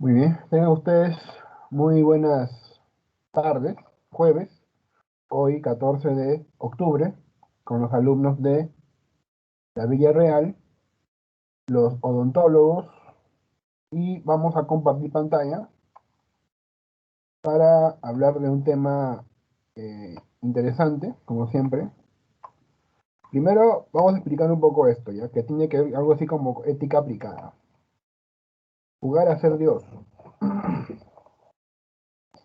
Muy bien, tengan ustedes muy buenas tardes, jueves, hoy 14 de octubre, con los alumnos de la Villarreal, los odontólogos, y vamos a compartir pantalla para hablar de un tema interesante, como siempre. Primero, vamos a explicar un poco esto, ya que tiene que ver algo así como ética aplicada. Jugar a ser Dios.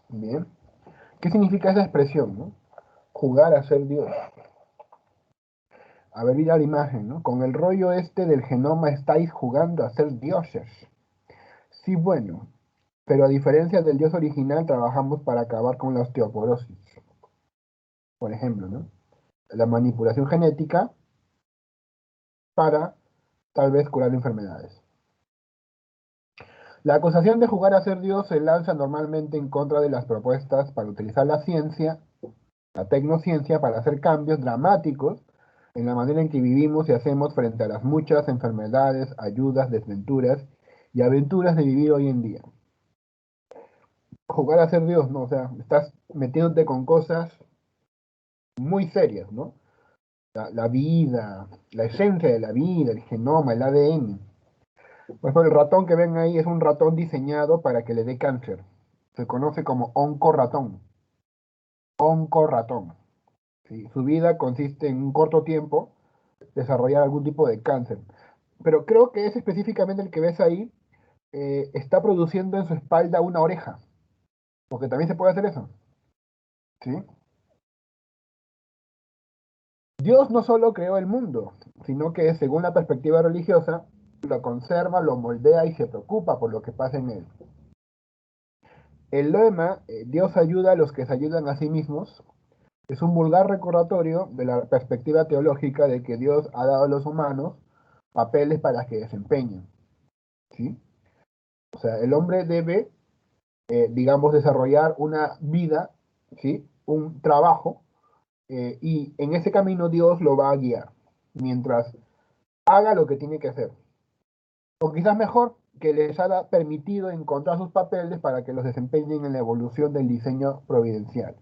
Bien, ¿qué significa esa expresión, no? Jugar a ser Dios. A ver, mira la imagen, ¿no? Con el rollo este del genoma estáis jugando a ser dioses. Sí, bueno, pero a diferencia del dios original, trabajamos para acabar con la osteoporosis, por ejemplo, ¿no? La manipulación genética para tal vez curar enfermedades. La acusación de jugar a ser dios se lanza normalmente en contra de las propuestas para utilizar la ciencia, la tecnociencia, para hacer cambios dramáticos en la manera en que vivimos y hacemos frente a las muchas enfermedades, ayudas, desventuras y aventuras de vivir hoy en día. Jugar a ser Dios, ¿no? O sea, estás metiéndote con cosas muy serias, ¿no? La vida, la esencia de la vida, el genoma, el ADN. Por ejemplo, el ratón que ven ahí es un ratón diseñado para que le dé cáncer. Se conoce como oncorratón. Oncorratón. ¿Sí? Su vida consiste en un corto tiempo desarrollar algún tipo de cáncer. Pero creo que ese específicamente el que ves ahí está produciendo en su espalda una oreja, porque también se puede hacer eso. ¿Sí? Dios no solo creó el mundo, sino que según la perspectiva religiosa, lo conserva, lo moldea y se preocupa por lo que pasa en él. El lema, Dios ayuda a los que se ayudan a sí mismos, es un vulgar recordatorio de la perspectiva teológica de que Dios ha dado a los humanos papeles para que desempeñen. ¿Sí? O sea, el hombre debe, digamos, desarrollar una vida, ¿sí? Un trabajo, y en ese camino Dios lo va a guiar, mientras haga lo que tiene que hacer. O quizás mejor, que les haya permitido encontrar sus papeles para que los desempeñen en la evolución del diseño providencial.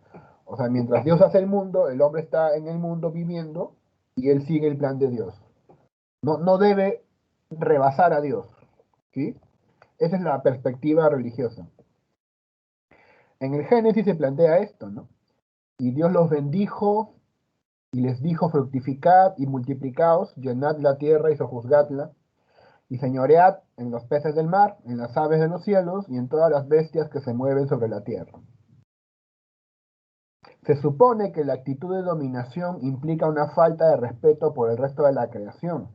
O sea, mientras Dios hace el mundo, el hombre está en el mundo viviendo y él sigue el plan de Dios. No debe rebasar a Dios, ¿sí? Esa es la perspectiva religiosa. En el Génesis se plantea esto, ¿no? Y Dios los bendijo y les dijo: fructificad y multiplicaos, llenad la tierra y sojuzgadla, y señoread en los peces del mar, en las aves de los cielos y en todas las bestias que se mueven sobre la tierra. Se supone que la actitud de dominación implica una falta de respeto por el resto de la creación,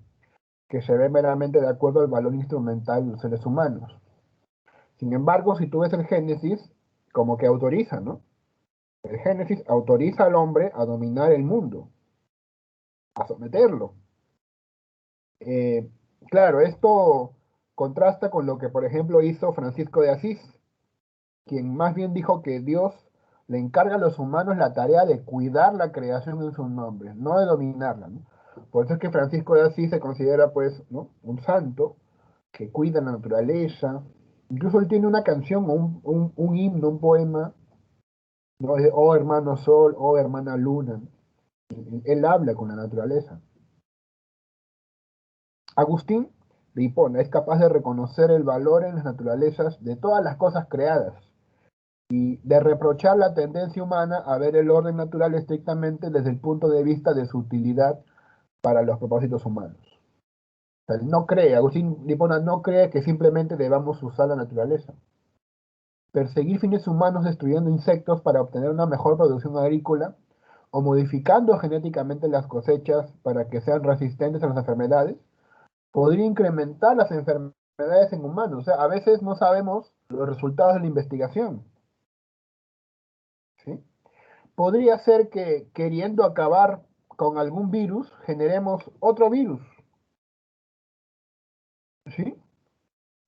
que se ve meramente de acuerdo al valor instrumental de los seres humanos. Sin embargo, si tú ves el Génesis, como que autoriza, ¿no? El Génesis autoriza al hombre a dominar el mundo, a someterlo. Eh, claro, esto contrasta con lo que, por ejemplo, hizo Francisco de Asís, quien más bien dijo que Dios le encarga a los humanos la tarea de cuidar la creación en sus nombres, no de dominarla, ¿no? Por eso es que Francisco de Asís se considera, pues, ¿no? Un santo que cuida la naturaleza. Incluso él tiene una canción, o un himno, un poema, ¿no? De, oh hermano sol, oh hermana luna. Él habla con la naturaleza. Agustín de Hipona es capaz de reconocer el valor en las naturalezas de todas las cosas creadas y de reprochar la tendencia humana a ver el orden natural estrictamente desde el punto de vista de su utilidad para los propósitos humanos. O sea, él no cree, Agustín de Hipona no cree que simplemente debamos usar la naturaleza. Perseguir fines humanos destruyendo insectos para obtener una mejor producción agrícola o modificando genéticamente las cosechas para que sean resistentes a las enfermedades podría incrementar las enfermedades en humanos. O sea, a veces no sabemos los resultados de la investigación, ¿sí? Podría ser que queriendo acabar con algún virus, generemos otro virus, ¿sí?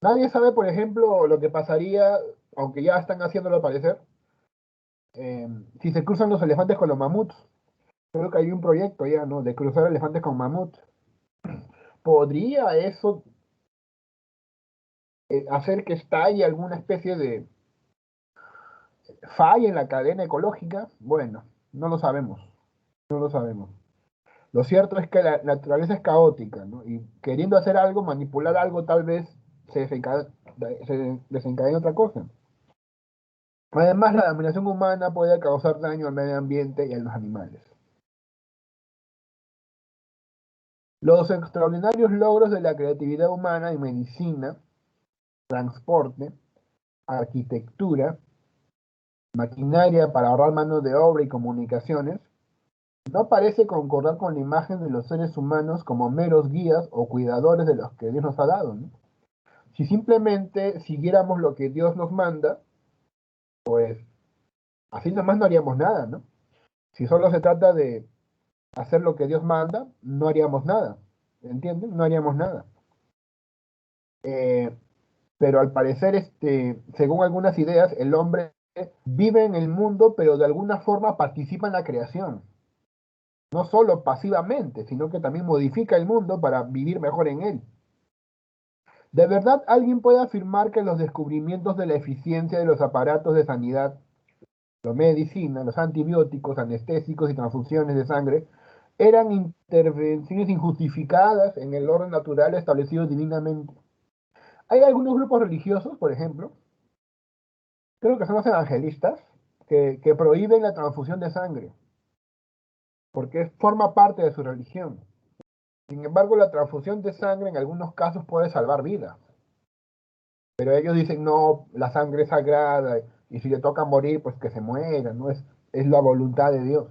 Nadie sabe, por ejemplo, lo que pasaría, aunque ya están haciéndolo al parecer, si se cruzan los elefantes con los mamuts. Creo que hay un proyecto ya, ¿no? De cruzar elefantes con mamuts. ¿Podría eso hacer que estalle alguna especie de falla en la cadena ecológica, bueno, no lo sabemos, no lo sabemos. Lo cierto es que la naturaleza es caótica, ¿no? Y queriendo hacer algo, manipular algo, tal vez se desencadene otra cosa. Además, la dominación humana puede causar daño al medio ambiente y a los animales. Los extraordinarios logros de la creatividad humana en medicina, transporte, arquitectura, maquinaria para ahorrar mano de obra y comunicaciones, no parece concordar con la imagen de los seres humanos como meros guías o cuidadores de los que Dios nos ha dado, ¿no? Si simplemente siguiéramos lo que Dios nos manda, pues así nomás no haríamos nada, ¿no? Si solo se trata de hacer lo que Dios manda, no haríamos nada, ¿entienden? No haríamos nada. Eh, pero al parecer, según algunas ideas, el hombre vive en el mundo, pero de alguna forma participa en la creación. No solo pasivamente, sino que también modifica el mundo para vivir mejor en él. ¿De verdad alguien puede afirmar que los descubrimientos de la eficiencia de los aparatos de sanidad, la medicina, los antibióticos, anestésicos y transfusiones de sangre eran intervenciones injustificadas en el orden natural establecido divinamente? Hay algunos grupos religiosos, por ejemplo, creo que son los evangelistas, que prohíben la transfusión de sangre, porque forma parte de su religión. Sin embargo, la transfusión de sangre en algunos casos puede salvar vidas. Pero ellos dicen, no, la sangre es sagrada, y si le toca morir, pues que se muera, ¿no? Es la voluntad de Dios.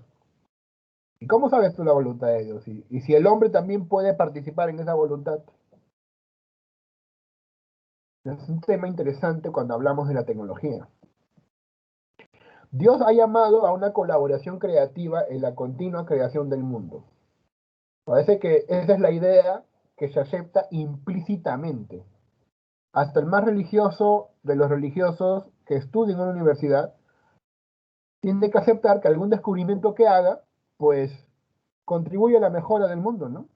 ¿Y cómo sabes tú la voluntad de Dios? Y si el hombre también puede participar en esa voluntad. Es un tema interesante cuando hablamos de la tecnología. Dios ha llamado a una colaboración creativa en la continua creación del mundo. Parece que esa es la idea que se acepta implícitamente. Hasta el más religioso de los religiosos que estudia en una universidad tiene que aceptar que algún descubrimiento que haga, pues contribuye a la mejora del mundo, ¿no?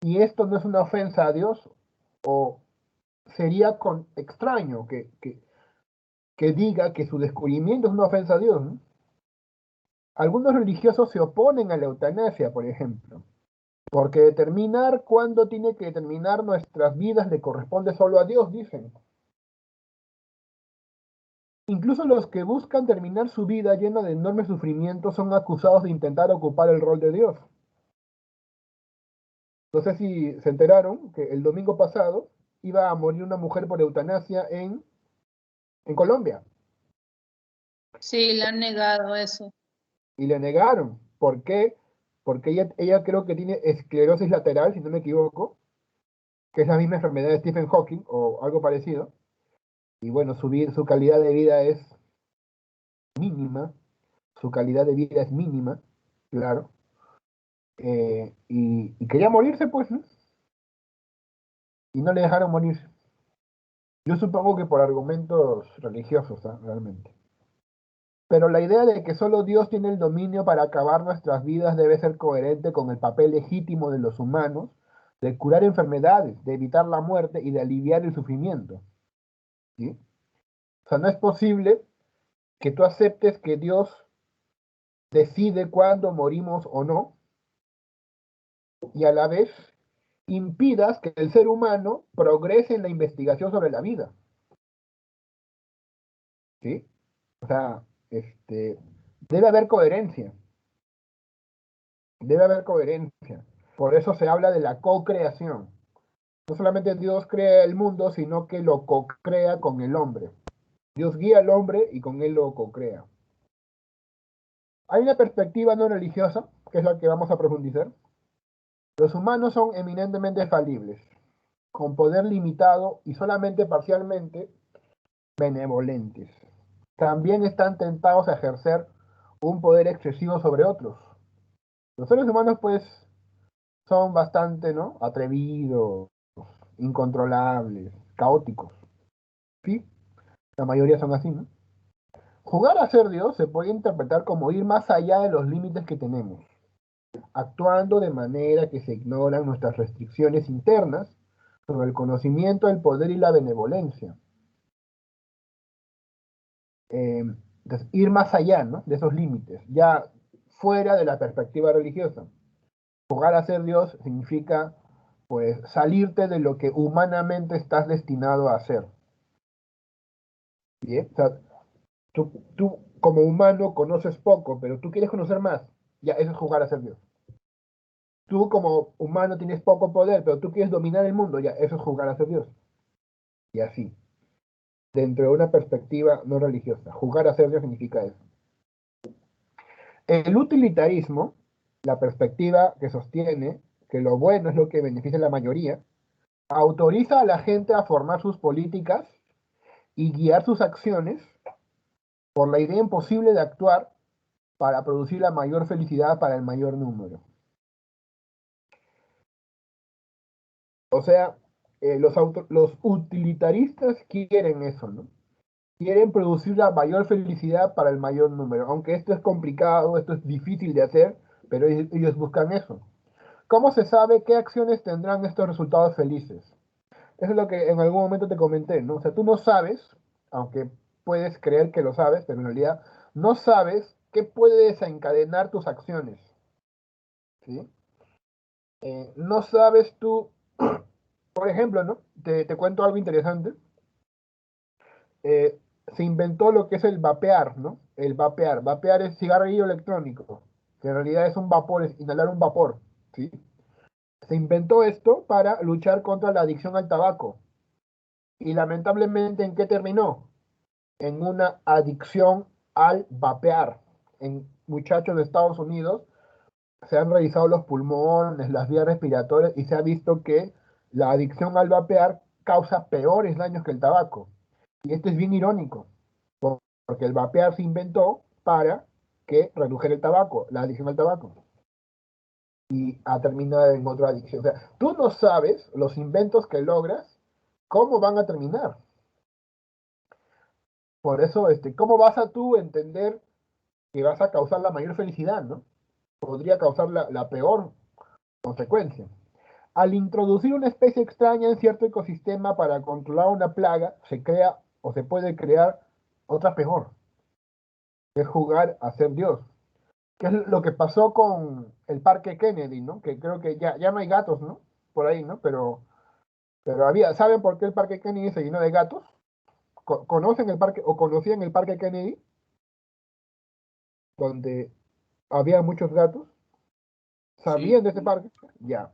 Y esto no es una ofensa a Dios, o sería extraño que diga que su descubrimiento es una ofensa a Dios, ¿no? Algunos religiosos se oponen a la eutanasia, por ejemplo, porque determinar cuándo tiene que terminar nuestras vidas le corresponde solo a Dios, dicen. Incluso los que buscan terminar su vida llena de enormes sufrimientos son acusados de intentar ocupar el rol de Dios. No sé si se enteraron que el domingo pasado iba a morir una mujer por eutanasia en Colombia. Sí, le han negado eso. Y le negaron. ¿Por qué? Porque ella creo que tiene esclerosis lateral, si no me equivoco, que es la misma enfermedad de Stephen Hawking o algo parecido. Y bueno, su calidad de vida es mínima. Su calidad de vida es mínima, claro. Y quería morirse, pues, ¿no? Y no le dejaron morirse. Yo supongo que por argumentos religiosos, ¿eh? Realmente. Pero la idea de que solo Dios tiene el dominio para acabar nuestras vidas debe ser coherente con el papel legítimo de los humanos de curar enfermedades, de evitar la muerte y de aliviar el sufrimiento. ¿Sí? O sea, no es posible que tú aceptes que Dios decide cuándo morimos o no y a la vez impidas que el ser humano progrese en la investigación sobre la vida. ¿Sí? O sea, debe haber coherencia. Debe haber coherencia. Por eso se habla de la co-creación. No solamente Dios crea el mundo, sino que lo co-crea con el hombre. Dios guía al hombre y con él lo co-crea. Hay una perspectiva no religiosa, que es la que vamos a profundizar. Los humanos son eminentemente falibles, con poder limitado y solamente parcialmente benevolentes. También están tentados a ejercer un poder excesivo sobre otros. Los seres humanos, pues, son bastante, ¿no? Atrevidos, incontrolables, caóticos. ¿Sí? La mayoría son así, ¿no? Jugar a ser Dios se puede interpretar como ir más allá de los límites que tenemos, actuando de manera que se ignoran nuestras restricciones internas sobre el conocimiento, el poder y la benevolencia. Entonces, ir más allá, ¿no?, de esos límites, ya fuera de la perspectiva religiosa. Jugar a ser Dios significa, pues, salirte de lo que humanamente estás destinado a hacer. ¿Bien? O sea, tú como humano conoces poco, pero tú quieres conocer más. Ya, eso es jugar a ser Dios. Tú como humano tienes poco poder, pero tú quieres dominar el mundo. Ya, eso es jugar a ser Dios. Y así, dentro de una perspectiva no religiosa. Jugar a ser Dios significa eso. El utilitarismo, la perspectiva que sostiene que lo bueno es lo que beneficia a la mayoría, autoriza a la gente a formar sus políticas y guiar sus acciones por la idea imposible de actuar para producir la mayor felicidad para el mayor número. O sea, los utilitaristas quieren eso, ¿no? Quieren producir la mayor felicidad para el mayor número. Aunque esto es complicado, esto es difícil de hacer, pero ellos buscan eso. ¿Cómo se sabe qué acciones tendrán estos resultados felices? Eso es lo que en algún momento te comenté, ¿no? O sea, tú no sabes, aunque puedes creer que lo sabes, pero en realidad no sabes qué puede desencadenar tus acciones, ¿sí? No sabes tú, por ejemplo, ¿no? Te cuento algo interesante. Eh, Se inventó lo que es el vapear, ¿no? El vapear. Vapear es cigarrillo electrónico, que en realidad es un vapor, es inhalar un vapor, ¿sí? Se inventó esto para luchar contra la adicción al tabaco. Y lamentablemente, ¿en qué terminó? En una adicción al vapear. En muchachos de Estados Unidos se han revisado los pulmones, las vías respiratorias y se ha visto que la adicción al vapear causa peores daños que el tabaco. Y esto es bien irónico, porque el vapear se inventó para que redujera el tabaco, la adicción al tabaco, y ha terminado en otra adicción. O sea, tú no sabes los inventos que logras, cómo van a terminar. Por eso, ¿cómo vas a tú entender que vas a causar la mayor felicidad, ¿no? Podría causar la peor consecuencia. Al introducir una especie extraña en cierto ecosistema para controlar una plaga, se crea o se puede crear otra peor, que es jugar a ser Dios. Que es lo que pasó con el Parque Kennedy, ¿no? Que creo que ya no hay gatos, ¿no? Por ahí, ¿no? Pero había, ¿saben por qué el Parque Kennedy se llenó de gatos? ¿Conocen el parque o conocían el Parque Kennedy? Donde había muchos gatos. Sí, ¿Sabían de ese parque? Ya.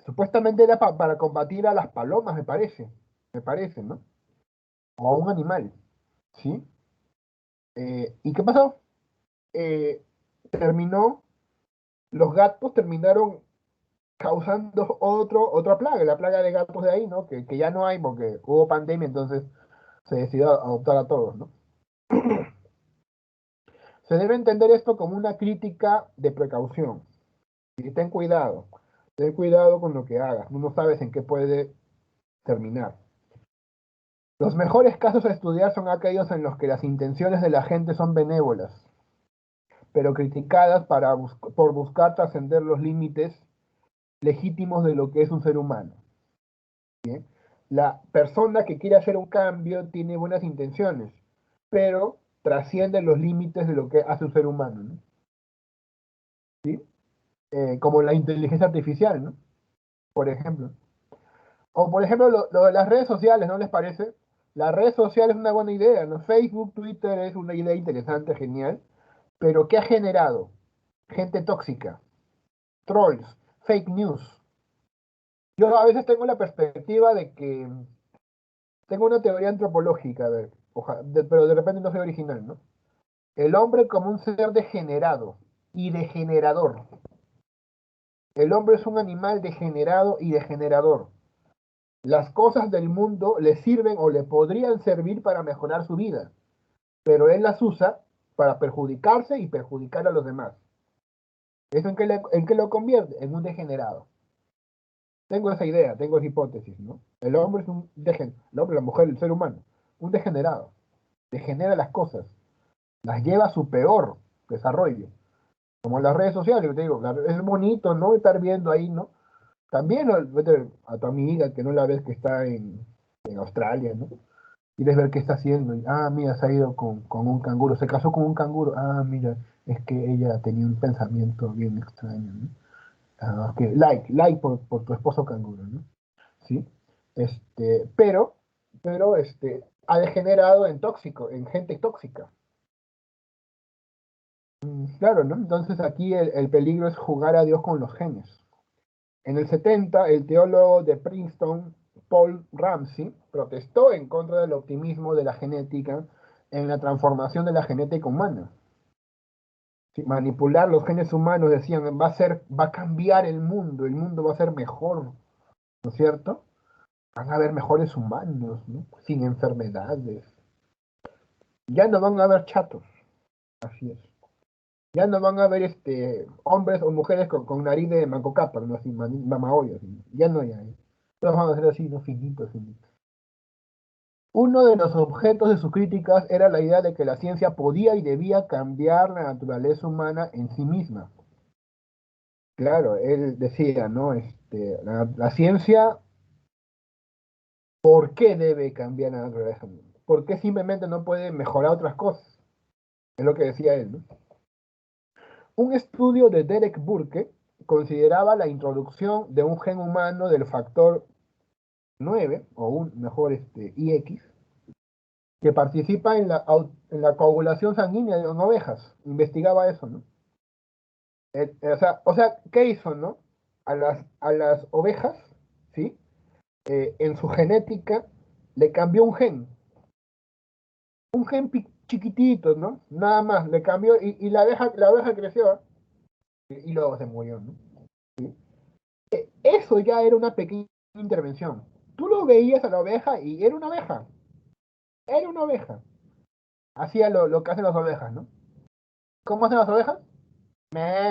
Supuestamente era para combatir a las palomas, me parece, ¿no? O a un animal, ¿sí? ¿Y qué pasó? Eh, terminó, los gatos terminaron causando otra plaga, la plaga de gatos de ahí, ¿no? Que ya no hay porque hubo pandemia, entonces se decidió adoptar a todos, ¿no? Se debe entender esto como una crítica de precaución. Y ten cuidado con lo que hagas, tú no sabes en qué puede terminar. Los mejores casos a estudiar son aquellos en los que las intenciones de la gente son benévolas, pero criticadas por buscar trascender los límites legítimos de lo que es un ser humano. ¿Bien? La persona que quiere hacer un cambio tiene buenas intenciones, pero trasciende los límites de lo que hace un ser humano, ¿no? ¿Sí? Como la inteligencia artificial, ¿no? Por ejemplo. O por ejemplo lo de las redes sociales, ¿no les parece? Las redes sociales es una buena idea, ¿no? Facebook, Twitter es una idea interesante, genial, pero ¿qué ha generado? Gente tóxica, trolls, fake news. Yo a veces tengo la perspectiva de que tengo una teoría antropológica, a ver, pero de repente no soy original, ¿no? El hombre como un ser degenerado y degenerador. El hombre es un animal degenerado y degenerador. Las cosas del mundo le sirven o le podrían servir para mejorar su vida, pero él las usa para perjudicarse y perjudicar a los demás. ¿Eso en qué lo convierte? En un degenerado. Tengo esa idea, tengo esa hipótesis, ¿no? El hombre es un degenerado, el hombre, la mujer, el ser humano, un degenerado. Degenera las cosas, las lleva a su peor desarrollo. Como las redes sociales, te digo, es bonito, ¿no? Estar viendo ahí, ¿no? También vete a tu amiga que no la ves que está en Australia, ¿no? Quieres ver qué está haciendo. Y, mira, se ha ido con un canguro, se casó con un canguro. Mira, es que ella tenía un pensamiento bien extraño, ¿no? Ok, like por tu esposo canguro, ¿no? ¿Sí? Pero ha degenerado en tóxico, en gente tóxica. Claro, ¿no? Entonces aquí el peligro es jugar a Dios con los genes. En el 70, el teólogo de Princeton, Paul Ramsey, protestó en contra del optimismo de la genética en la transformación de la genética humana. Sí, manipular los genes humanos, decían, va a cambiar el mundo va a ser mejor, ¿no es cierto? Van a haber mejores humanos, ¿no? Sin enfermedades. Ya no van a haber chatos, así es. Ya no van a haber hombres o mujeres con nariz de mancocapa, ¿no? Así, mamaollas, ¿no? Ya no hay. Todos van a ser así, ¿no? Finitos, finitos. Uno de los objetos de sus críticas era la idea de que la ciencia podía y debía cambiar la naturaleza humana en sí misma. Claro, él decía, ¿no? La ciencia, ¿por qué debe cambiar la naturaleza humana? ¿Por qué simplemente no puede mejorar otras cosas? Es lo que decía él, ¿no? Un estudio de Derek Burke consideraba la introducción de un gen humano del factor 9, o mejor IX, que participa en la coagulación sanguínea de ovejas. Investigaba eso, ¿no? ¿Qué hizo, no? A las ovejas, ¿sí? En su genética le cambió un gen chiquitito, ¿no? Nada más, le cambió y la oveja creció y luego se murió, ¿no? Eso ya era una pequeña intervención. Tú lo veías a la oveja y era una oveja. Hacía lo que hacen las ovejas, ¿no? ¿Cómo hacen las ovejas?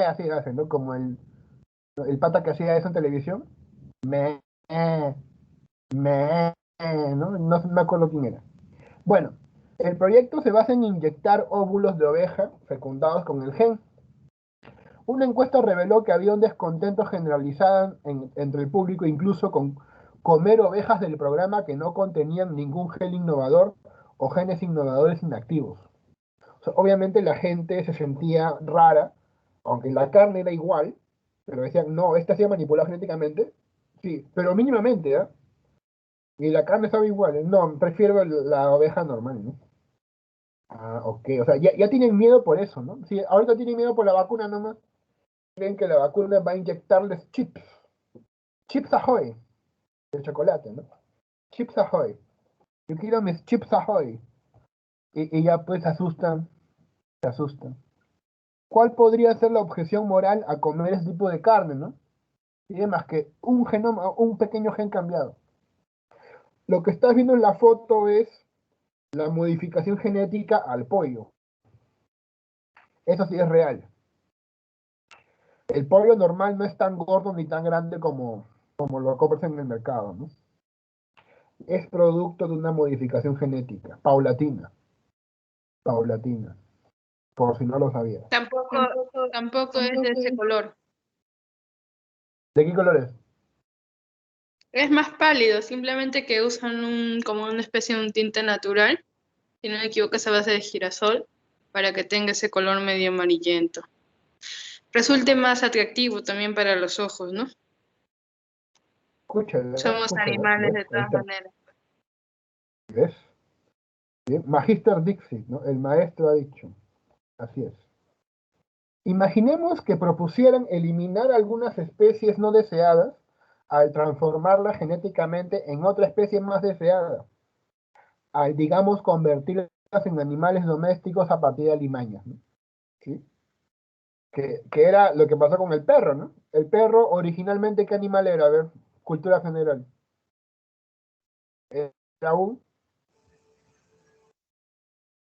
Así hacen, ¿no? Como el pata que hacía eso en televisión. Me, me, no me acuerdo quién era. Bueno, el proyecto se basa en inyectar óvulos de oveja fecundados con el gen. Una encuesta reveló que había un descontento generalizado entre el público, incluso con comer ovejas del programa que no contenían ningún gen innovador o genes innovadores inactivos. O sea, obviamente la gente se sentía rara, aunque la carne era igual, pero decían, no, esta ha sido manipulada genéticamente. Sí, pero mínimamente, ¿eh? Y la carne estaba igual. No, prefiero la oveja normal, ¿no? Ok, o sea, ya tienen miedo por eso, ¿no? Sí, ahorita tienen miedo por la vacuna nomás. Creen que la vacuna va a inyectarles chips. Chips Ahoy, de chocolate, ¿no? Chips Ahoy. Yo quiero mis Chips Ahoy. Y ya pues se asustan. ¿Cuál podría ser la objeción moral a comer ese tipo de carne, no? Y demás que un genoma, un pequeño gen cambiado. Lo que estás viendo en la foto es la modificación genética al pollo. Eso sí es real. El pollo normal no es tan gordo ni tan grande como lo compras en el mercado, ¿no? Es producto de una modificación genética, paulatina, por si no lo sabías. Tampoco es de ese color. ¿De qué color es? Es más pálido, simplemente que usan como una especie de un tinte natural, si no me equivoco, es a base de girasol, para que tenga ese color medio amarillento. Resulte más atractivo también para los ojos, ¿no? Somos animales de todas maneras. ¿Ves? Bien. Magister Dixit, ¿no? El maestro ha dicho. Así es. Imaginemos que propusieran eliminar algunas especies no deseadas al transformarlas genéticamente en otra especie más deseada, al, digamos, convertirlas en animales domésticos a partir de alimañas, ¿no? ¿Sí? Que era lo que pasó con el perro, ¿no? El perro originalmente, ¿qué animal era? A ver, cultura general. Era un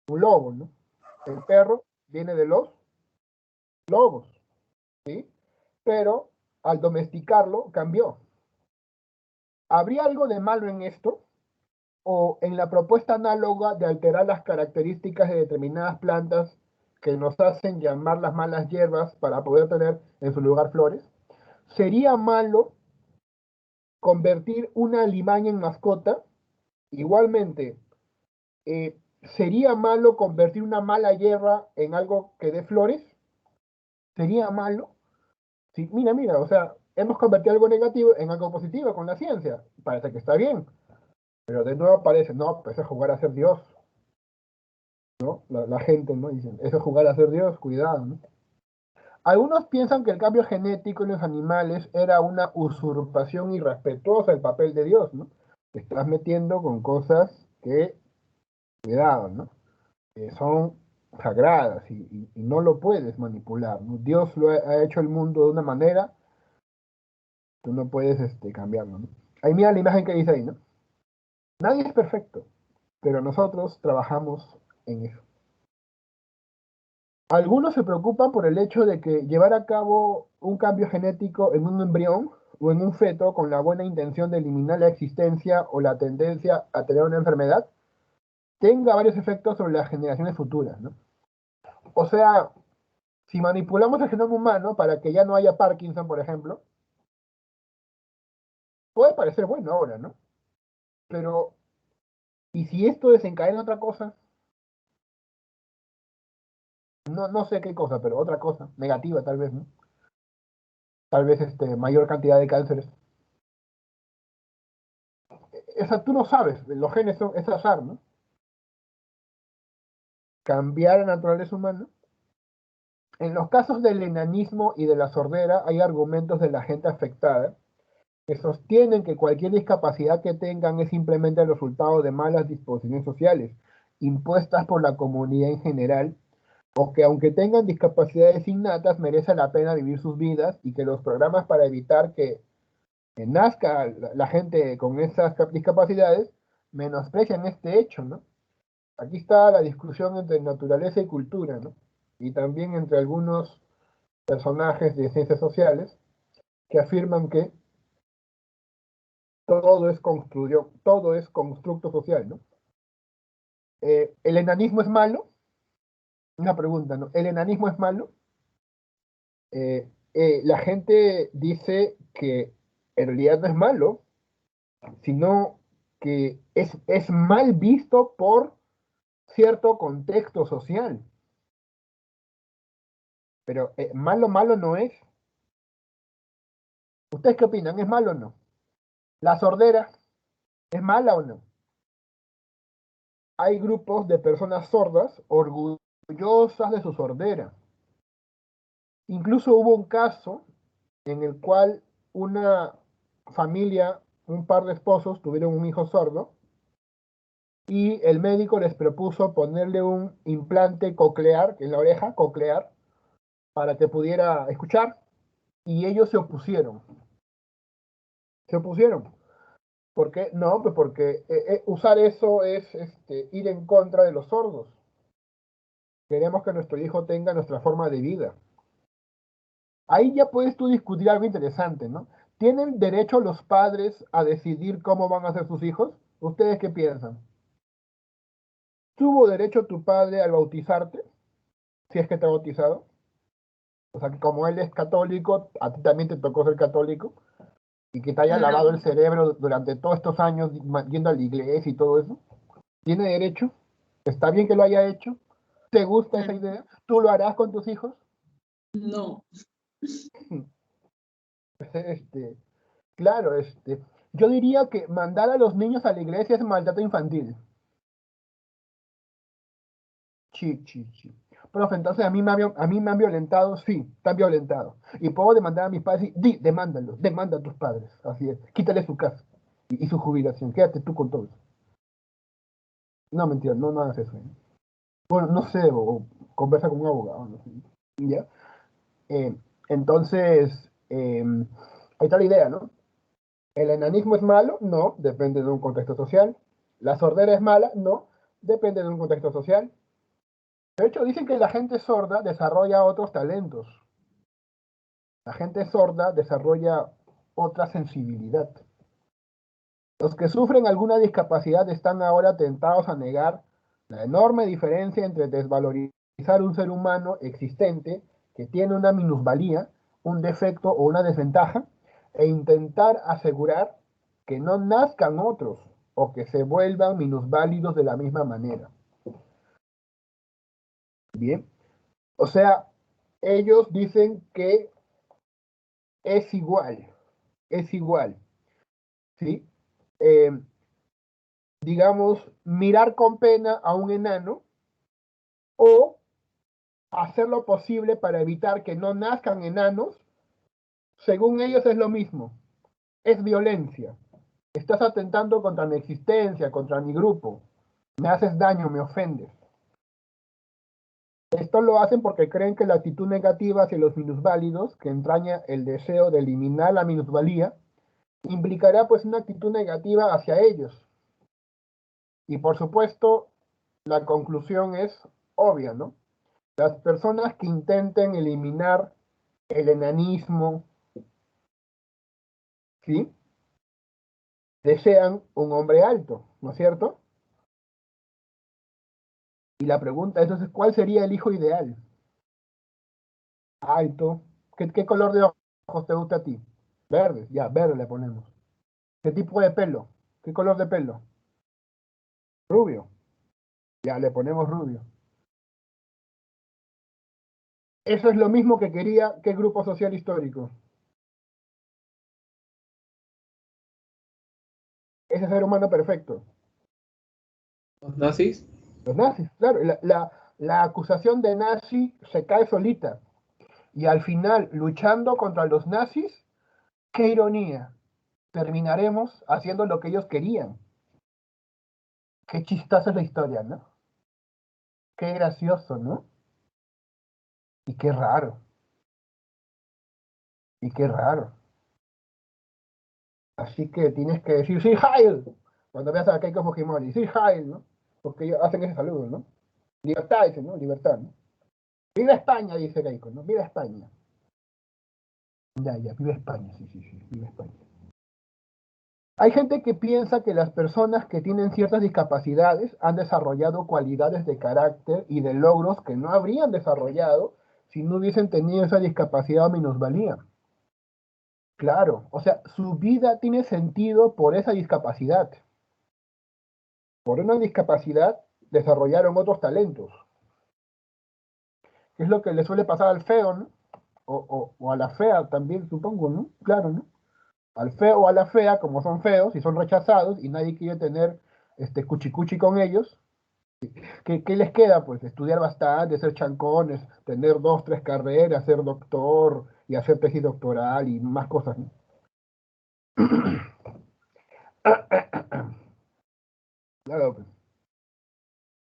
lobo, ¿no? El perro viene de los lobos, ¿sí? Pero al domesticarlo cambió. ¿Habría algo de malo en esto? ¿O en la propuesta análoga de alterar las características de determinadas plantas que nos hacen llamar las malas hierbas para poder tener en su lugar flores? ¿Sería malo convertir una alimaña en mascota. Igualmente, ¿sería malo convertir una mala hierba en algo que dé flores? ¿Sería malo? Sí, mira, o sea, hemos convertido algo negativo en algo positivo con la ciencia. Parece que está bien, pero de nuevo parece, no, pues es jugar a ser Dios, ¿no? La gente, ¿no? Dicen, eso es jugar a ser Dios, cuidado, ¿no? Algunos piensan que el cambio genético en los animales era una usurpación irrespetuosa del papel de Dios, ¿no? Te estás metiendo con cosas que, cuidado, ¿no? Son sagradas y no lo puedes manipular, ¿no? Dios ha hecho el mundo de una manera, tú no puedes cambiarlo, ¿no? Ahí mira la imagen que dice ahí, ¿no? Nadie es perfecto, pero nosotros trabajamos en eso. Algunos se preocupan por el hecho de que llevar a cabo un cambio genético en un embrión o en un feto con la buena intención de eliminar la existencia o la tendencia a tener una enfermedad tenga varios efectos sobre las generaciones futuras, ¿no? O sea, si manipulamos el genoma humano para que ya no haya Parkinson, por ejemplo, puede parecer bueno ahora, ¿no? Pero, ¿y si esto desencadena otra cosa? No sé qué cosa, pero otra cosa, negativa tal vez, ¿no? Tal vez mayor cantidad de cánceres. Esa tú no sabes, los genes son, es azar, ¿no? Cambiar la naturaleza humana. En los casos del enanismo y de la sordera hay argumentos de la gente afectada que sostienen que cualquier discapacidad que tengan es simplemente el resultado de malas disposiciones sociales impuestas por la comunidad en general, o que aunque tengan discapacidades innatas merece la pena vivir sus vidas y que los programas para evitar que nazca la gente con esas discapacidades menosprecian este hecho, ¿no? Aquí está la discusión entre naturaleza y cultura, ¿no? Y también entre algunos personajes de ciencias sociales que afirman que todo es constructo social, ¿no? ¿El enanismo es malo? Una pregunta, ¿no? ¿El enanismo es malo? La gente dice que en realidad no es malo, sino que es mal visto por cierto contexto social. Pero malo no es. ¿Ustedes qué opinan? ¿Es malo o no? ¿La sordera es mala o no? Hay grupos de personas sordas orgullosas de su sordera. Incluso hubo un caso en el cual una familia, un par de esposos, tuvieron un hijo sordo y el médico les propuso ponerle un implante coclear en la oreja, coclear, para que pudiera escuchar, y ellos se opusieron. Se opusieron. ¿Por qué? No, pues porque usar eso es ir en contra de los sordos. Queremos que nuestro hijo tenga nuestra forma de vida. Ahí ya puedes tú discutir algo interesante, ¿no? ¿Tienen derecho los padres a decidir cómo van a ser sus hijos? ¿Ustedes qué piensan? ¿Tuvo derecho tu padre al bautizarte? Si es que te ha bautizado. O sea, que como él es católico, a ti también te tocó ser católico y que te haya lavado el No, cerebro durante todos estos años yendo a la iglesia y todo eso. ¿Tiene derecho? ¿Está bien que lo haya hecho? ¿Te gusta esa idea? ¿Tú lo harás con tus hijos? no. Este, claro, yo diría que mandar a los niños a la iglesia es maltrato infantil. Sí. Profe, entonces a mí me han violentado, sí, están violentados. Y puedo demandar a mis padres, sí, demándalos, demanda a tus padres, así es, quítale su casa y su jubilación, quédate tú con todo eso. No, mentira, no hagas eso. ¿Eh? Bueno, no sé, o conversa con un abogado, no sé, ¿ya? Eh, entonces, ahí está la idea, ¿no? ¿El enanismo es malo? No, depende de un contexto social. ¿La sordera es mala? No, depende de un contexto social. De hecho, dicen que la gente sorda desarrolla otros talentos. La gente sorda desarrolla otra sensibilidad. Los que sufren alguna discapacidad están ahora tentados a negar la enorme diferencia entre desvalorizar un ser humano existente que tiene una minusvalía, un defecto o una desventaja, e intentar asegurar que no nazcan otros o que se vuelvan minusválidos de la misma manera. Bien, o sea, ellos dicen que es igual, ¿sí? Eh, digamos, mirar con pena a un enano o hacer lo posible para evitar que no nazcan enanos, según ellos es lo mismo, es violencia. Estás atentando contra mi existencia, contra mi grupo, me haces daño, me ofendes. Esto lo hacen porque creen que la actitud negativa hacia los minusválidos, que entraña el deseo de eliminar la minusvalía, implicará pues una actitud negativa hacia ellos. Y por supuesto, la conclusión es obvia, ¿no? Las personas que intenten eliminar el enanismo, ¿sí? Desean un hombre alto, ¿no es cierto? Y la pregunta entonces, ¿cuál sería el hijo ideal? Alto. ¿Qué color de ojos te gusta a ti? Verde, ya, verde le ponemos. ¿Qué tipo de pelo? ¿Qué color de pelo? Rubio. Ya, le ponemos rubio. Eso es lo mismo que quería qué grupo social histórico. Ese ser humano perfecto. ¿Los nazis? Los nazis, claro. La acusación de nazi se cae solita. Y al final, luchando contra los nazis, qué ironía. Terminaremos haciendo lo que ellos querían. Qué chistosa es la historia, ¿no? Qué gracioso, ¿no? Y qué raro. Y qué raro. Así que tienes que decir, sí, Heil, cuando veas a Keiko Fujimori, sí, Heil, ¿no? Porque ellos hacen ese saludo, ¿no? Libertad, dice, ¿no? Libertad, ¿no? Viva España, dice Keiko, ¿no? Viva España. Ya, viva España, sí, viva España. Hay gente que piensa que las personas que tienen ciertas discapacidades han desarrollado cualidades de carácter y de logros que no habrían desarrollado si no hubiesen tenido esa discapacidad o minusvalía. Claro, o sea, su vida tiene sentido por esa discapacidad. Por una discapacidad desarrollaron otros talentos, que es lo que le suele pasar al feo, ¿no? O a la fea también, supongo, ¿no? Claro, ¿no? Al feo o a la fea, como son feos y son rechazados y nadie quiere tener cuchicuchi con ellos, ¿qué les queda? Pues estudiar bastante, ser chancones, tener 2, 3 carreras, ser doctor y hacer tesis doctoral y más cosas, ¿no? Claro, pues.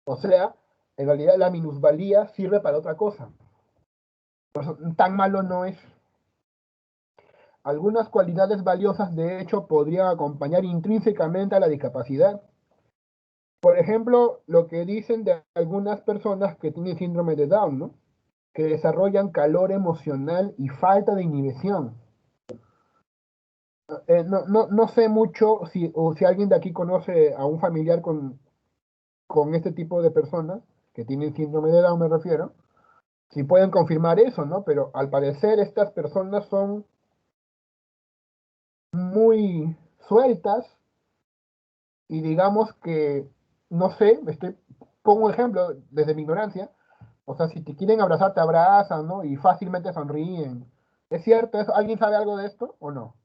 O sea, en realidad la minusvalía sirve para otra cosa. Por eso, tan malo no es. Algunas cualidades valiosas, de hecho, podrían acompañar intrínsecamente a la discapacidad. Por ejemplo, lo que dicen de algunas personas que tienen síndrome de Down, ¿no? Que desarrollan calor emocional y falta de inhibición. No sé mucho si alguien de aquí conoce a un familiar con este tipo de personas, que tienen síndrome de Down, me refiero, si pueden confirmar eso, ¿no? Pero al parecer estas personas son muy sueltas y digamos que, no sé, pongo un ejemplo desde mi ignorancia, o sea, si te quieren abrazar, te abrazan, ¿no? Y fácilmente sonríen. ¿Es cierto eso? ¿Alguien sabe algo de esto o no?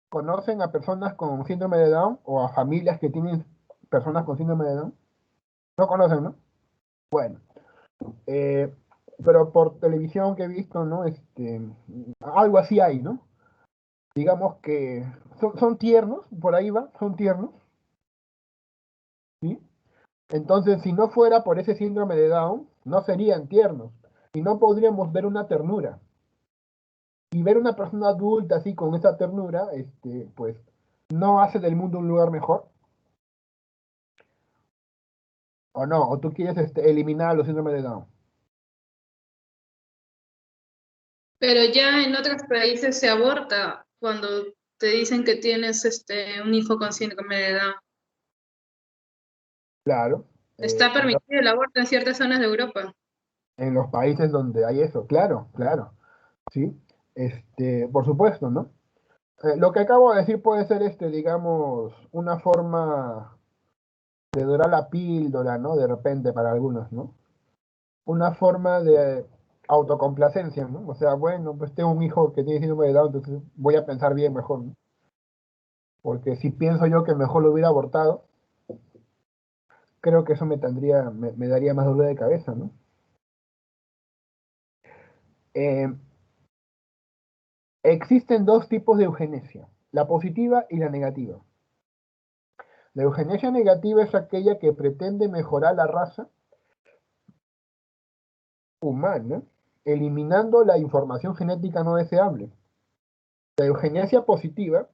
¿Conocen a personas con síndrome de Down o a familias que tienen personas con síndrome de Down? No conocen, ¿no? Bueno, eh, pero por televisión que he visto, ¿no? Algo así hay, ¿no? Digamos que son tiernos, por ahí va, son tiernos, ¿sí? Entonces, si no fuera por ese síndrome de Down, no serían tiernos y no podríamos ver una ternura. Y ver una persona adulta así con esa ternura, pues no hace del mundo un lugar mejor. O no, o tú quieres eliminar los síndromes de Down. Pero ya en otros países se aborta cuando te dicen que tienes un hijo con síndrome de Down. Claro, Está permitido el aborto en ciertas zonas de Europa. en los países donde hay eso, claro, sí, por supuesto, ¿no? Lo que acabo de decir puede ser, digamos, una forma de dorar la píldora, ¿no? De repente para algunos, ¿no? Una forma de autocomplacencia, ¿no? O sea, bueno, pues tengo un hijo que tiene síndrome de Down, entonces voy a pensar bien mejor, ¿no? Porque si pienso yo que mejor lo hubiera abortado, creo que eso me daría más dolor de cabeza, ¿no? Eh, Existen dos tipos de eugenesia, la positiva y la negativa. La eugenesia negativa es aquella que pretende mejorar la raza humana, eliminando la información genética no deseable. La eugenesia positiva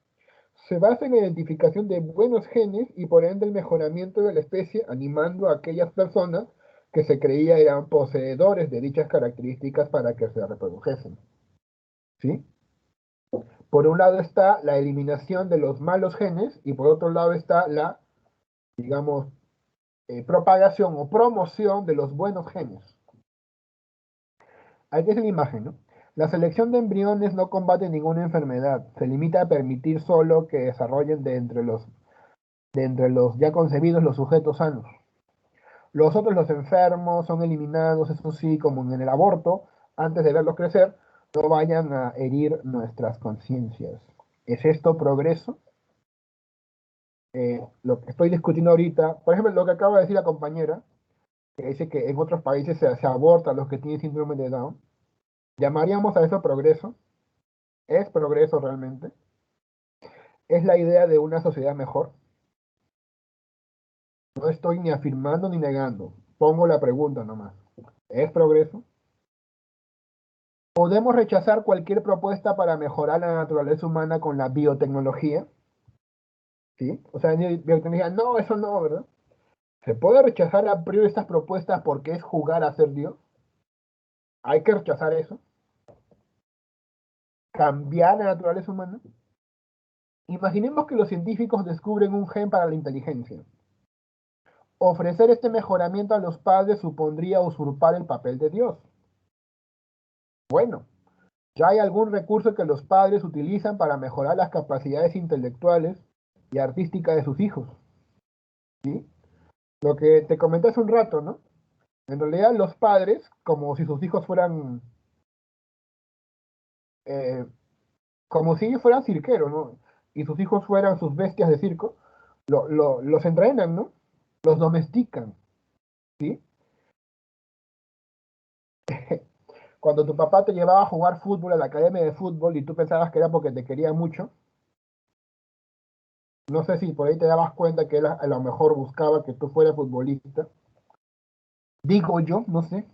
se basa en la identificación de buenos genes y por ende el mejoramiento de la especie, animando a aquellas personas que se creía eran poseedores de dichas características para que se reprodujesen. ¿Sí? Por un lado está la eliminación de los malos genes y por otro lado está la, digamos, propagación o promoción de los buenos genes. Aquí es la imagen, ¿no? La selección de embriones no combate ninguna enfermedad, se limita a permitir solo que desarrollen de entre los ya concebidos los sujetos sanos. Los otros, los enfermos, son eliminados, eso sí, como en el aborto, antes de verlos crecer, no vayan a herir nuestras conciencias. ¿Es esto progreso? Lo que estoy discutiendo ahorita, por ejemplo, lo que acaba de decir la compañera, que dice que en otros países se aborta a los que tienen síndrome de Down, ¿llamaríamos a eso progreso? ¿Es progreso realmente? ¿Es la idea de una sociedad mejor? No estoy ni afirmando ni negando, pongo la pregunta nomás. ¿Es progreso? ¿Podemos rechazar cualquier propuesta para mejorar la naturaleza humana con la biotecnología? ¿Sí? O sea, biotecnología, no, eso no, ¿verdad? ¿Se puede rechazar a priori estas propuestas porque es jugar a ser Dios? ¿Hay que rechazar eso? ¿Cambiar la naturaleza humana? Imaginemos que los científicos descubren un gen para la inteligencia. Ofrecer este mejoramiento a los padres supondría usurpar el papel de Dios. Bueno, ya hay algún recurso que los padres utilizan para mejorar las capacidades intelectuales y artísticas de sus hijos. ¿Sí? Lo que te comenté hace un rato, ¿no? En realidad los padres, como si sus hijos fueran, eh, como si ellos fueran cirqueros, ¿no? Y sus hijos fueran sus bestias de circo, los entrenan, ¿no? Los domestican, ¿sí? Cuando tu papá te llevaba a jugar fútbol a la academia de fútbol y tú pensabas que era porque te quería mucho, no sé si por ahí te dabas cuenta que él a lo mejor buscaba que tú fueras futbolista. Digo yo, no sé.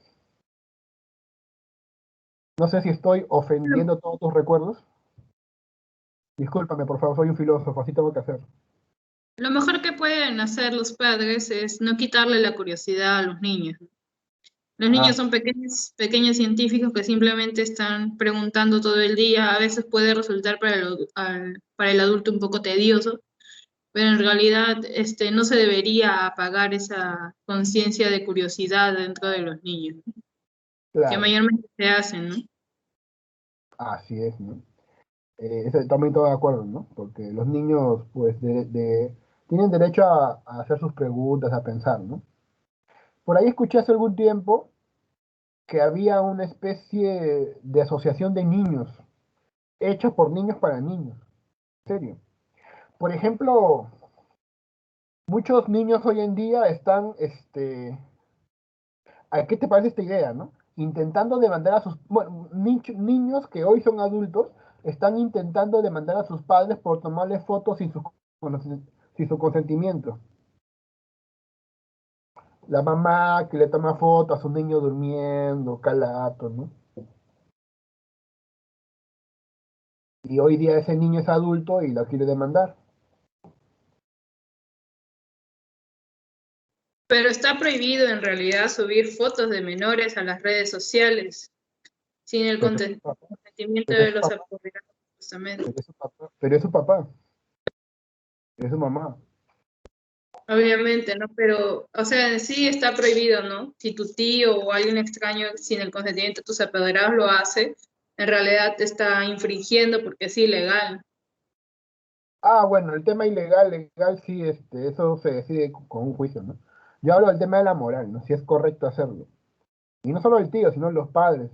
No sé si estoy ofendiendo todos tus recuerdos. Discúlpame, por favor, soy un filósofo, así tengo que hacer. Lo mejor que pueden hacer los padres es no quitarle la curiosidad a los niños. Los Ah, niños son pequeños científicos que simplemente están preguntando todo el día. A veces puede resultar para el adulto un poco tedioso, pero en realidad no se debería apagar esa conciencia de curiosidad dentro de los niños, que claro, mayormente se hacen, ¿no? así es, ¿no? También estoy de acuerdo, ¿no? Porque los niños, pues, tienen derecho a hacer sus preguntas, a pensar, ¿no? Por ahí escuché hace algún tiempo que había una especie de asociación de niños, hecha por niños para niños, en serio. Por ejemplo, muchos niños hoy en día están, ¿a qué te parece esta idea, no? Intentando demandar a sus, bueno, niños que hoy son adultos, están intentando demandar a sus padres por tomarles fotos sin su consentimiento. La mamá que le toma fotos a su niño durmiendo, calato, ¿no? Y hoy día ese niño es adulto y lo quiere demandar. Pero está prohibido en realidad subir fotos de menores a las redes sociales sin el Pero es su papá, consentimiento pero es de su los papá, apoderados, justamente. pero es su papá, pero es su papá, es su mamá. Obviamente, ¿no? Pero, o sea, en sí está prohibido, ¿no? Si tu tío o alguien extraño sin el consentimiento de tus apoderados lo hace, en realidad te está infringiendo porque es ilegal. Bueno, el tema ilegal, legal, sí, eso se decide con un juicio, ¿no? Yo hablo del tema de la moral, ¿no? Si es correcto hacerlo. Y no solo el tío, sino los padres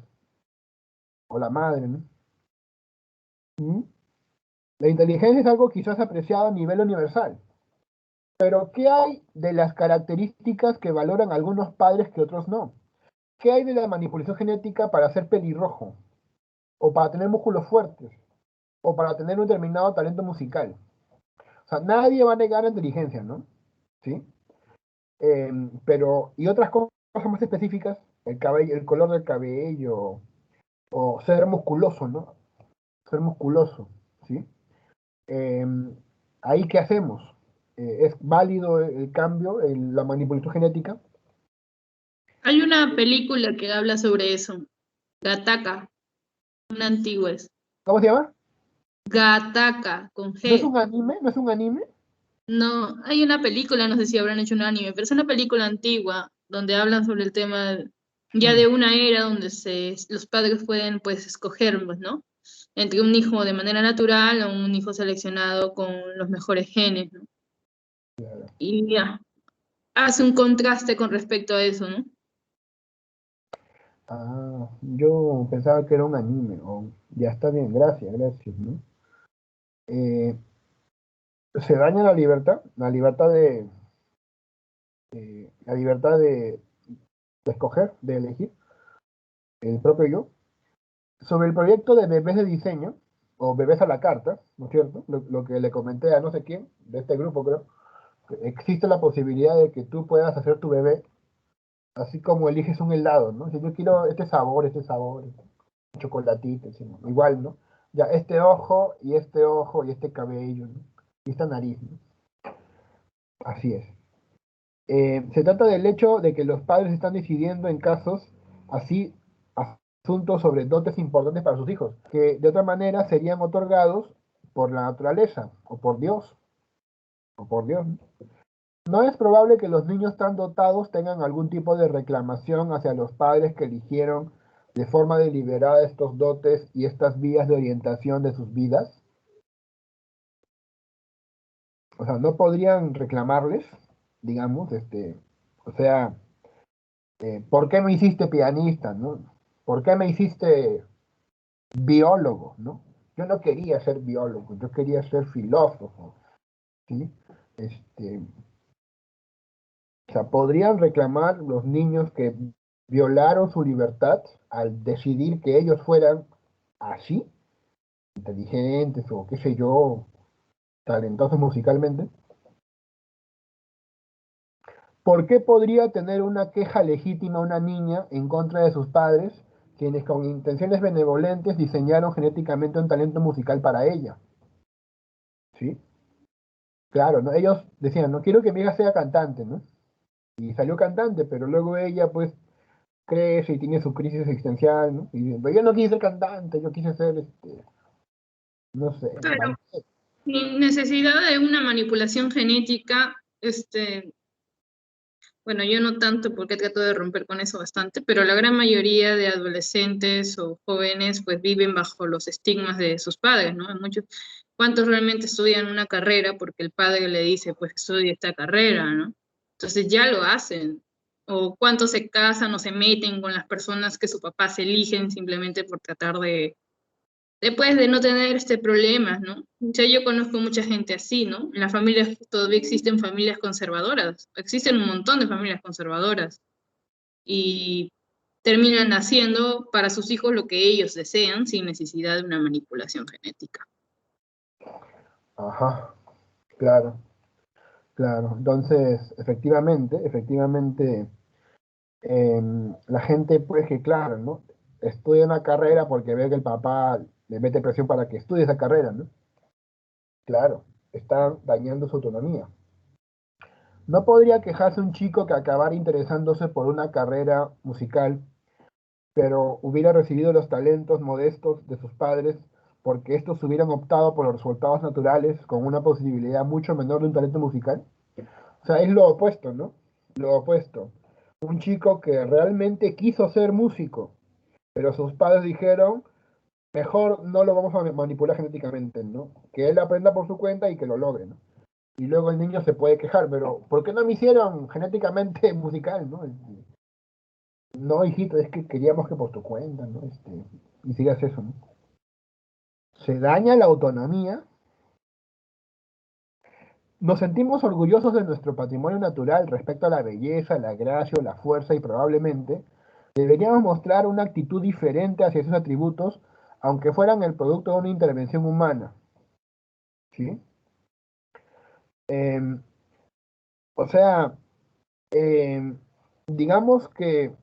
o la madre, ¿no? ¿Mm? La inteligencia es algo quizás apreciado a nivel universal, pero ¿qué hay de las características que valoran algunos padres que otros no? ¿Qué hay de la manipulación genética para ser pelirrojo? ¿O para tener músculos fuertes? ¿O para tener un determinado talento musical? O sea, nadie va a negar la inteligencia, ¿no? ¿Sí? Pero, y otras cosas más específicas, el cabello, el color del cabello, o ser musculoso, ¿no? Ser musculoso, ¿sí? Eh, ¿Ahí qué hacemos? ¿Es válido el cambio, la manipulación genética? Hay una película que habla sobre eso, Gattaca, una antigua es. ¿Cómo se llama? Gattaca, con ¿No es G. un anime? ¿No es un anime? No, hay una película, no sé si habrán hecho un anime, pero es una película antigua donde hablan sobre el tema ya Mm, de una era donde los padres pueden pues escoger, pues, ¿no? Entre un hijo de manera natural o un hijo seleccionado con los mejores genes, ¿no? Y ya, hace un contraste con respecto a eso, ¿no? yo pensaba que era un anime. Ya está bien, gracias, gracias, ¿no? Eh, Se daña la libertad la libertad de escoger, de elegir, el propio yo. Sobre el proyecto de bebés de diseño, o bebés a la carta, ¿no es cierto? Lo que le comenté a no sé quién, de este grupo creo, que existe la posibilidad de que tú puedas hacer tu bebé así como eliges un helado, ¿no? Si yo quiero este sabor, chocolatito, ¿sí? ¿No? Igual, ¿no? Ya este ojo, y este cabello, ¿no? Y esta nariz, ¿no? Así es. Se trata del hecho de que los padres están decidiendo en casos así asuntos sobre dotes importantes para sus hijos, que de otra manera serían otorgados por la naturaleza o por Dios. No es probable que los niños tan dotados tengan algún tipo de reclamación hacia los padres que eligieron de forma deliberada estos dotes y estas vías de orientación de sus vidas. O sea, no podrían reclamarles, digamos, o sea, ¿por qué me hiciste pianista, no? ¿Por qué me hiciste biólogo, no? Yo no quería ser biólogo, yo quería ser filósofo, ¿sí? Este, o sea, podrían reclamar los niños que violaron su libertad al decidir que ellos fueran así, inteligentes o qué sé yo, talentosos musicalmente. ¿Por qué podría tener una queja legítima una niña en contra de sus padres, quienes con intenciones benevolentes diseñaron genéticamente un talento musical para ella? ¿Sí? Claro, ¿no? Ellos decían, no quiero que mi hija sea cantante, ¿no? Y salió cantante, pero luego ella pues crece y tiene su crisis existencial, ¿no? Y dice, pero yo no quise ser cantante, yo quise ser, no sé, Claro, sin necesidad de una manipulación genética, bueno, yo no tanto porque trato de romper con eso bastante, pero la gran mayoría de adolescentes o jóvenes pues viven bajo los estigmas de sus padres, ¿no? Muchos, ¿cuántos realmente estudian una carrera porque el padre le dice pues estudia esta carrera, ¿no? Entonces ya lo hacen. O cuántos se casan o se meten con las personas que su papá se eligen simplemente por tratar de después de no tener problemas, ¿no? O sea, yo conozco mucha gente así, ¿no? En las familias todavía existen familias conservadoras, existen un montón de familias conservadoras y terminan haciendo para sus hijos lo que ellos desean sin necesidad de una manipulación genética. Ajá, claro, claro. Entonces, efectivamente, la gente, pues que claro, ¿no? Estudia una carrera porque ve que el papá le mete presión para que estudie esa carrera, ¿no? Claro, está dañando su autonomía. No podría quejarse un chico que acabara interesándose por una carrera musical, pero hubiera recibido los talentos modestos de sus padres porque estos hubieran optado por los resultados naturales con una posibilidad mucho menor de un talento musical. O sea, es lo opuesto, ¿no? Lo opuesto. Un chico que realmente quiso ser músico, pero sus padres dijeron, mejor no lo vamos a manipular genéticamente, ¿no? Que él aprenda por su cuenta y que lo logre, ¿no? Y luego el niño se puede quejar, pero ¿por qué no me hicieron genéticamente musical, ¿no? No, hijito, es que queríamos que por tu cuenta, ¿no? Y sigas eso, ¿no? Se daña la autonomía. Nos sentimos orgullosos de nuestro patrimonio natural respecto a la belleza, la gracia o la fuerza y probablemente deberíamos mostrar una actitud diferente hacia esos atributos, aunque fueran el producto de una intervención humana, ¿sí? Em, o sea, em, digamos que,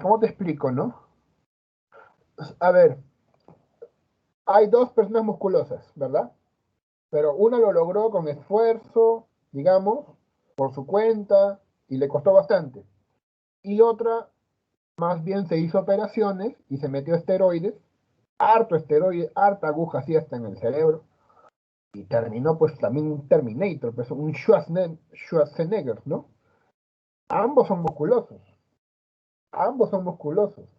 ¿cómo te explico, no? A ver, hay dos personas musculosas, ¿verdad? Pero una lo logró con esfuerzo, digamos, por su cuenta, y le costó bastante. Y otra, más bien se hizo operaciones y se metió esteroides, harto esteroide, harta aguja así hasta en el cerebro, y terminó pues también un Terminator, pues un Schwarzenegger, ¿no? Ambos son musculosos, ambos son musculosos.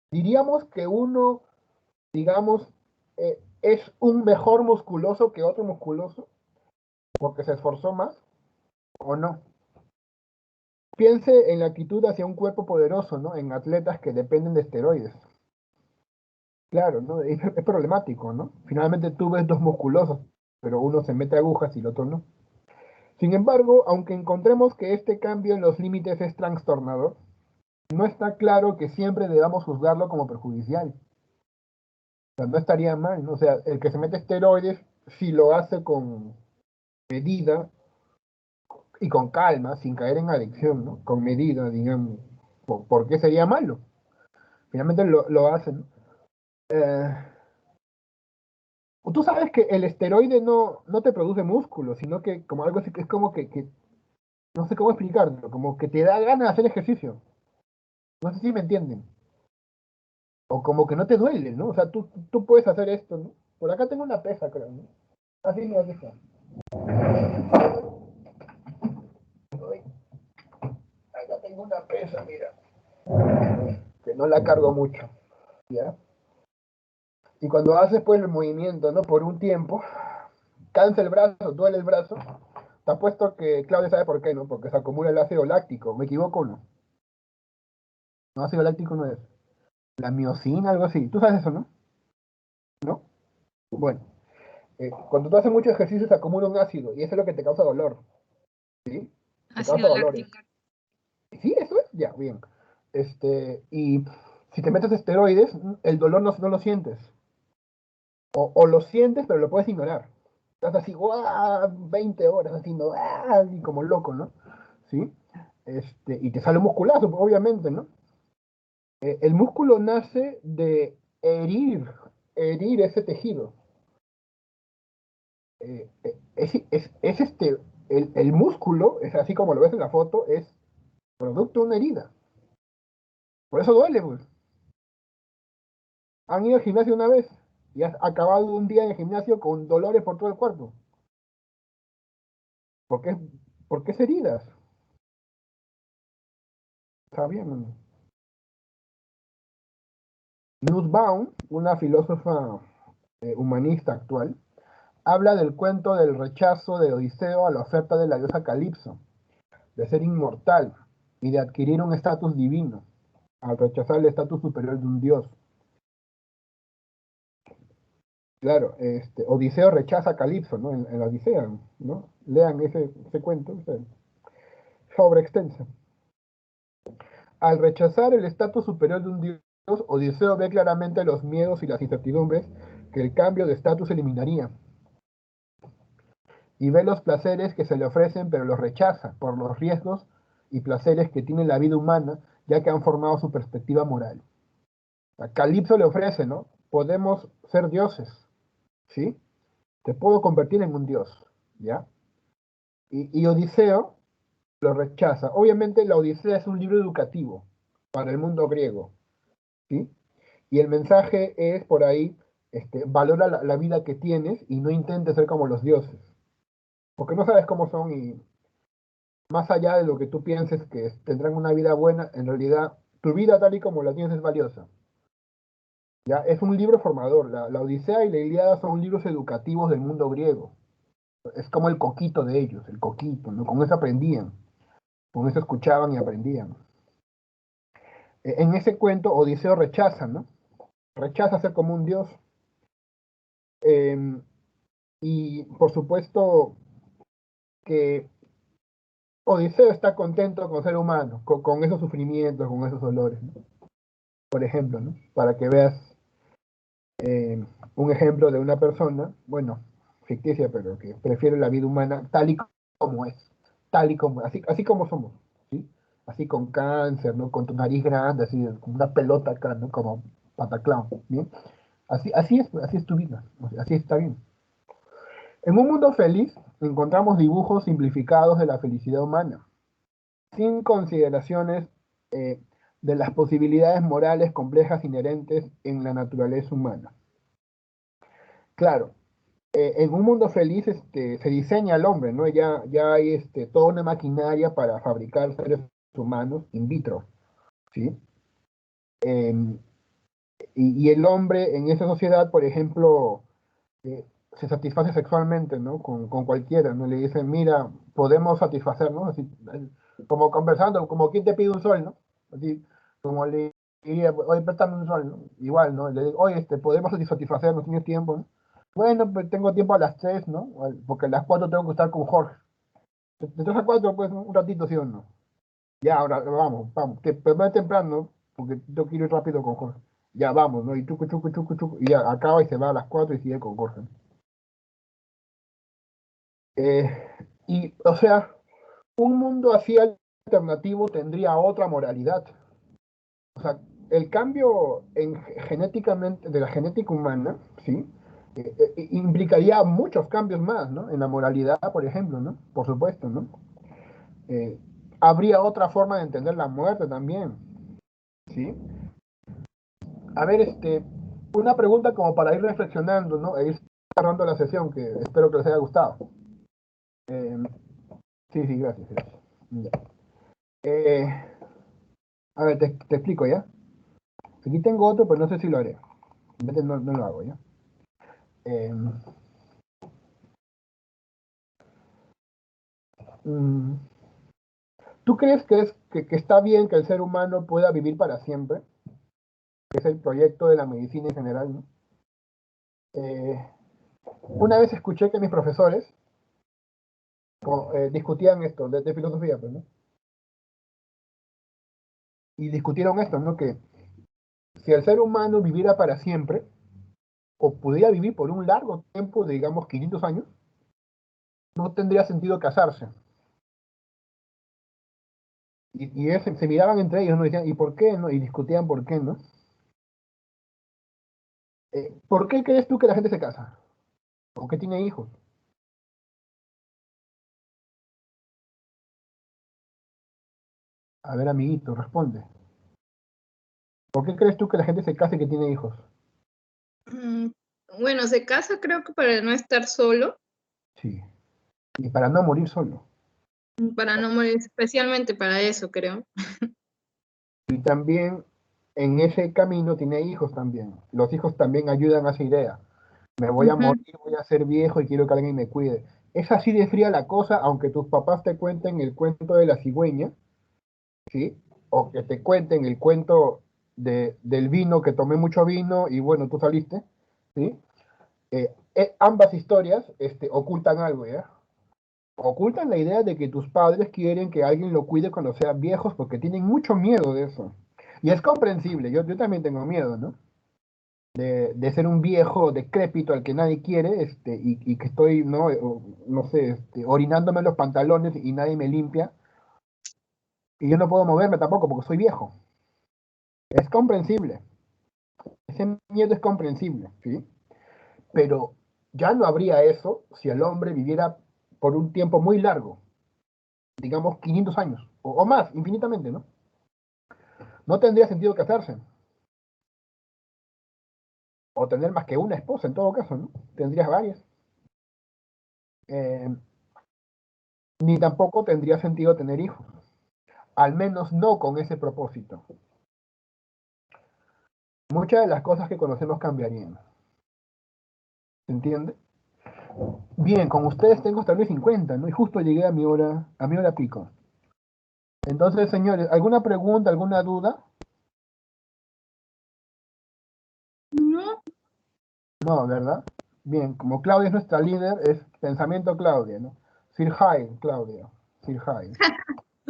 Diríamos que uno, digamos, es un mejor musculoso que otro musculoso, porque se esforzó más, ¿o no? Piense en la actitud hacia un cuerpo poderoso, ¿no? En atletas que dependen de esteroides. Claro, ¿no? Es problemático, ¿no? Finalmente tú ves dos musculosos, pero uno se mete agujas y el otro no. Sin embargo, aunque encontremos que este cambio en los límites es trastornador, no está claro que siempre debamos juzgarlo como perjudicial. O sea, no estaría mal, ¿no? O sea, el que se mete esteroides, si lo hace con medida y con calma, sin caer en adicción, ¿no? Con medida, digamos. ¿Por qué sería malo? Finalmente lo hacen, ¿no? Eh, Tú sabes que el esteroide no te produce músculo, sino que como algo así que es como que no sé cómo explicarlo, como que te da ganas de hacer ejercicio. No sé si me entienden. O como que no te duele, ¿no? O sea, tú puedes hacer esto, ¿no? Por acá tengo una pesa, creo, ¿no? Así me hace. Acá tengo una pesa, mira, que no la cargo mucho, ¿ya? Y cuando haces pues el movimiento, ¿no? Por un tiempo, cansa el brazo, duele el brazo, te apuesto que Claudia sabe por qué, ¿no? Porque se acumula el ácido láctico, ¿me equivoco o no? No, ácido láctico no es. La miocina, algo así. ¿Tú sabes eso, no? ¿No? Bueno, cuando tú haces mucho ejercicio se acumula un ácido y eso es lo que te causa dolor, ¿sí? Te causa Ácido dolores. láctico. ¿Sí? ¿Eso es? Ya, bien. Y si te metes esteroides, el dolor no lo sientes. O lo sientes, pero lo puedes ignorar. Estás así, ¡guau! 20 horas haciendo, ¡ah! Y como loco, ¿no? ¿Sí? Y te sale un musculazo, pues, obviamente, ¿no? El músculo nace de herir ese tejido. El músculo, es así como lo ves en la foto, es producto de una herida. Por eso duele, pues. Han ido al gimnasio una vez y has acabado un día en el gimnasio con dolores por todo el cuerpo. ¿Por qué, por qué es heridas? Está bien. Nussbaum, una filósofa humanista actual, habla del cuento del rechazo de Odiseo a la oferta de la diosa Calipso, de ser inmortal y de adquirir un estatus divino, al rechazar el estatus superior de un dios. Claro, Odiseo rechaza a Calipso, ¿no? En la Odisea, ¿no? Lean ese cuento, es obra extensa. Al rechazar el estatus superior de un dios, Odiseo ve claramente los miedos y las incertidumbres que el cambio de estatus eliminaría, y ve los placeres que se le ofrecen, pero los rechaza por los riesgos y placeres que tiene la vida humana, ya que han formado su perspectiva moral. A Calipso le ofrece, ¿no? Podemos ser dioses, ¿sí? Te puedo convertir en un dios, ¿ya? Y Odiseo lo rechaza. Obviamente la Odisea es un libro educativo para el mundo griego, ¿sí? Y el mensaje es por ahí, valora la vida que tienes y no intentes ser como los dioses, porque no sabes cómo son y más allá de lo que tú pienses que tendrán una vida buena, en realidad tu vida tal y como la tienes es valiosa. ¿Ya? Es un libro formador. La Odisea y la Ilíada son libros educativos del mundo griego. Es como el coquito de ellos, el coquito, ¿no? Con eso aprendían, con eso escuchaban y aprendían. En ese cuento, Odiseo rechaza, ¿no? Rechaza ser como un dios. Eh, y por supuesto que Odiseo está contento con ser humano, con esos sufrimientos, con esos dolores, ¿no? Por ejemplo, ¿no? Para que veas un ejemplo de una persona, bueno, ficticia, pero que prefiere la vida humana tal y como es, tal y como, así como somos, ¿sí? Así con cáncer, ¿no? Con tu nariz grande, así como una pelota acá, ¿no? Como pataclán, ¿bien? Así es tu vida, así está bien. En un mundo feliz encontramos dibujos simplificados de la felicidad humana, sin consideraciones eh, de las posibilidades morales complejas inherentes en la naturaleza humana. Claro, en un mundo feliz se diseña al hombre, ¿no? Ya hay toda una maquinaria para fabricar seres humanos in vitro, ¿sí? Em, y el hombre en esa sociedad, por ejemplo, eh, se satisface sexualmente, ¿no? Con cualquiera, ¿no? Le dicen, mira, podemos satisfacernos, así, como conversando, como quien te pide un sol, ¿no? Así, como le diría, oye, préstame un sol, ¿no? Igual, ¿no? Le digo, oye, podemos satisfacernos, tienes tiempo, ¿no? Bueno, pues tengo tiempo a las 3, ¿no? Porque a las 4 tengo que estar con Jorge. De 3 a 4, pues, un ratito, ¿sí o no? Ya, ahora, vamos, que pero más temprano, porque tengo que ir rápido con Jorge. Ya, vamos, ¿no? Y chucu, chucu, chucu, chucu, y ya acaba y se va a las 4 y sigue con Jorge. Eh, o sea, un mundo así alternativo tendría otra moralidad. O sea, el cambio genéticamente de la genética humana, ¿sí? Implicaría muchos cambios más, ¿no? En la moralidad, por ejemplo, ¿no? Por supuesto, ¿no? Eh, Habría otra forma de entender la muerte también, ¿sí? A ver, una pregunta como para ir reflexionando, ¿no? E ir cerrando la sesión, que espero que les haya gustado. Eh, sí, sí, gracias. Gracias. Ya. Eh, a ver, te explico, ¿ya? Aquí tengo otro, pero no sé si lo haré. En vez de no lo hago, ¿ya? Eh, mm, ¿Tú crees que está bien que el ser humano pueda vivir para siempre? Que es el proyecto de la medicina en general, ¿no? Eh, una vez escuché que mis profesores discutían esto de filosofía, pues, ¿no? Y discutieron esto, ¿no? Que si el ser humano viviera para siempre, o pudiera vivir por un largo tiempo, digamos 500 años, no tendría sentido casarse. Se miraban entre ellos, ¿no? Y decían, ¿y por qué, no? Y discutían por qué, ¿no? ¿Por qué crees tú que la gente se casa? ¿O que tiene hijos? A ver, amiguito, responde. ¿Por qué crees tú que la gente se casa y que tiene hijos? Mm, Bueno, se casa creo que para no estar solo, Sí. Y para no morir solo. para no morir, especialmente para eso, creo. Y también en ese camino tiene hijos también. Los hijos también ayudan a esa idea. Me voy a Ujú. morir, voy a ser viejo y quiero que alguien me cuide. Es así de fría la cosa, aunque tus papás te cuenten el cuento de la cigüeña, ¿sí? O que te cuenten el cuento del vino, que tomé mucho vino y bueno, tú saliste, ¿sí? Ambas historias ocultan algo, ¿ya? Ocultan la idea de que tus padres quieren que alguien lo cuide cuando sean viejos porque tienen mucho miedo de eso. Y es comprensible, yo también tengo miedo, ¿no? De ser un viejo decrépito al que nadie quiere, y que estoy, ¿no? No sé, orinándome en los pantalones y nadie me limpia, y yo no puedo moverme tampoco porque soy viejo. Es comprensible, ese miedo es comprensible, ¿sí? Pero ya no habría eso si el hombre viviera por un tiempo muy largo, digamos 500 años, o más, infinitamente, ¿no? No tendría sentido casarse, o tener más que una esposa en todo caso, ¿no? Tendrías varias. Eh, Ni tampoco tendría sentido tener hijos, al menos no con ese propósito. muchas de las cosas que conocemos cambiarían. ¿Se entiende? Bien, con ustedes tengo hasta 9:50, ¿no? Y justo llegué a mi hora pico. Entonces, señores, ¿alguna pregunta, alguna duda? No, No, ¿verdad? Bien, como Claudia es nuestra líder, es pensamiento Claudia, ¿no? Sir Hyde, Claudia. Sir Hyde.